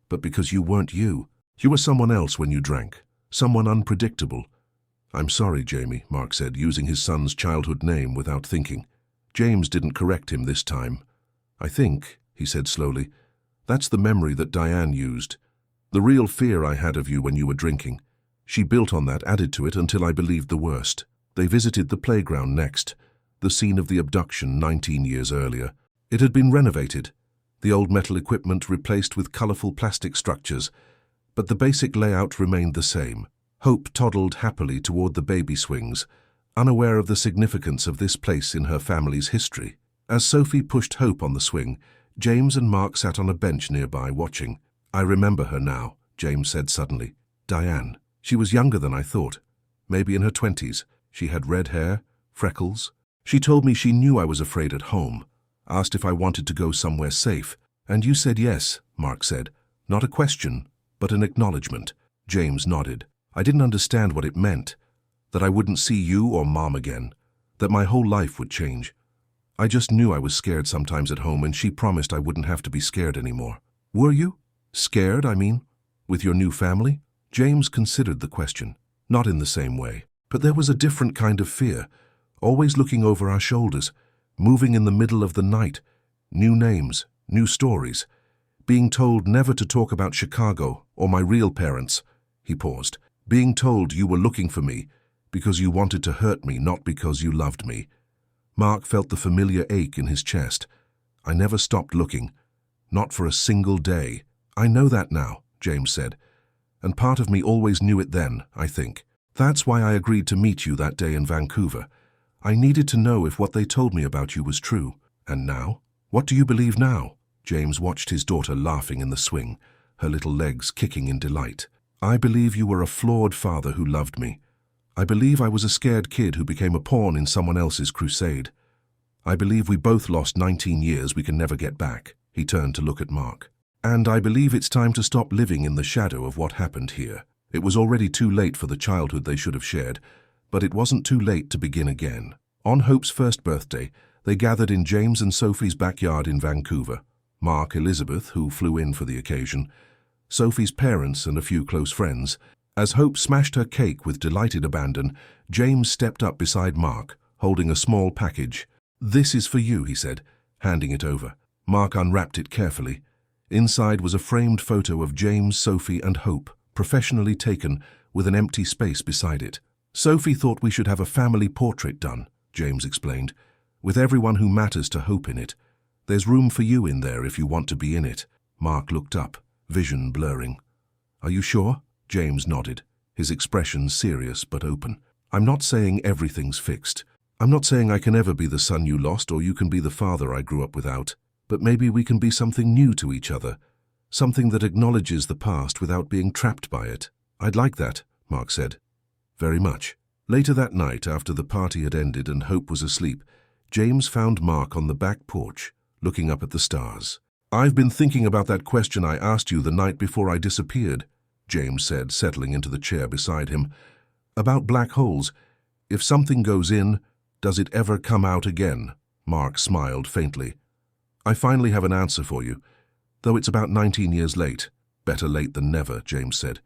Speaker 1: but because you weren't you. You were someone else when you drank, someone unpredictable. I'm sorry, Jamie, Mark said, using his son's childhood name without thinking. James didn't correct him this time. I think, he said slowly, that's the memory that Diane used. The real fear I had of you when you were drinking. She built on that, added to it until I believed the worst. They visited the playground next, the scene of the abduction 19 years earlier. It had been renovated, the old metal equipment replaced with colorful plastic structures, but the basic layout remained the same. Hope toddled happily toward the baby swings, unaware of the significance of this place in her family's history. As Sophie pushed Hope on the swing, James and Mark sat on a bench nearby watching. I remember her now, James said suddenly. Diane. She was younger than I thought. Maybe in her 20s. She had red hair, freckles. She told me she knew I was afraid at home, asked if I wanted to go somewhere safe. And you said yes, Mark said. Not a question, but an acknowledgement. James nodded. I didn't understand what it meant, that I wouldn't see you or Mom again, that my whole life would change. I just knew I was scared sometimes at home, and she promised I wouldn't have to be scared anymore. Were you? Scared, I mean? With your new family? James considered the question. Not in the same way. But there was a different kind of fear, always looking over our shoulders, moving in the middle of the night, new names, new stories, being told never to talk about Chicago or my real parents. He paused. Being told you were looking for me because you wanted to hurt me, not because you loved me. Mark felt the familiar ache in his chest. I never stopped looking, not for a single day. I know that now, James said, and part of me always knew it then, I think. That's why I agreed to meet you that day in Vancouver. I needed to know if what they told me about you was true. And now? What do you believe now? James watched his daughter laughing in the swing, her little legs kicking in delight. I believe you were a flawed father who loved me. I believe I was a scared kid who became a pawn in someone else's crusade. I believe we both lost 19 years we can never get back. He turned to look at Mark. And I believe it's time to stop living in the shadow of what happened here. It was already too late for the childhood they should have shared, but it wasn't too late to begin again. On Hope's first birthday, they gathered in James and Sophie's backyard in Vancouver. Mark, Elizabeth, who flew in for the occasion, Sophie's parents and a few close friends. As Hope smashed her cake with delighted abandon, James stepped up beside Mark, holding a small package. "This is for you," he said, handing it over. Mark unwrapped it carefully. Inside was a framed photo of James, Sophie, and Hope, professionally taken, with an empty space beside it. "Sophie thought we should have a family portrait done," James explained, "with everyone who matters to Hope in it. There's room for you in there if you want to be in it." Mark looked up, vision blurring. "Are you sure?" James nodded, his expression serious but open. "I'm not saying everything's fixed. I'm not saying I can ever be the son you lost or you can be the father I grew up without. But maybe we can be something new to each other, something that acknowledges the past without being trapped by it." "I'd like that," Mark said. "Very much." Later that night, after the party had ended and Hope was asleep, James found Mark on the back porch, looking up at the stars. "I've been thinking about that question I asked you the night before I disappeared," James said, settling into the chair beside him. "About black holes. If something goes in, does it ever come out again?" Mark smiled faintly. "I finally have an answer for you, though it's about 19 years late." "Better late than never," James said.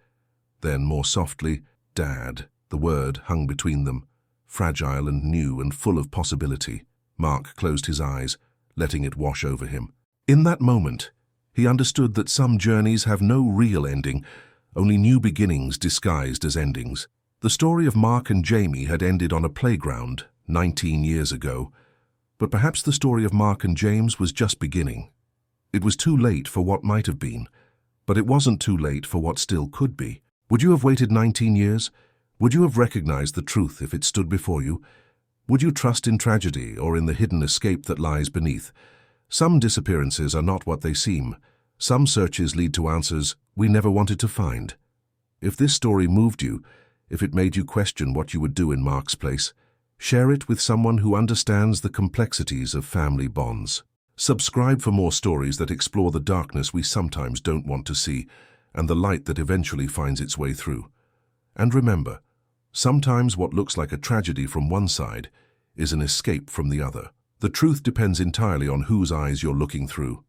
Speaker 1: Then, more softly, "Dad." The word hung between them, fragile and new and full of possibility. Mark closed his eyes, letting it wash over him. In that moment, he understood that some journeys have no real ending, only new beginnings disguised as endings. The story of Mark and Jamie had ended on a playground 19 years ago, but perhaps the story of Mark and James was just beginning. It was too late for what might have been, but it wasn't too late for what still could be. Would you have waited 19 years? Would you have recognized the truth if it stood before you? Would you trust in tragedy or in the hidden escape that lies beneath? Some disappearances are not what they seem. Some searches lead to answers we never wanted to find. If this story moved you, if it made you question what you would do in Mark's place, share it with someone who understands the complexities of family bonds. Subscribe for more stories that explore the darkness we sometimes don't want to see and the light that eventually finds its way through. And remember, sometimes what looks like a tragedy from one side is an escape from the other. The truth depends entirely on whose eyes you're looking through.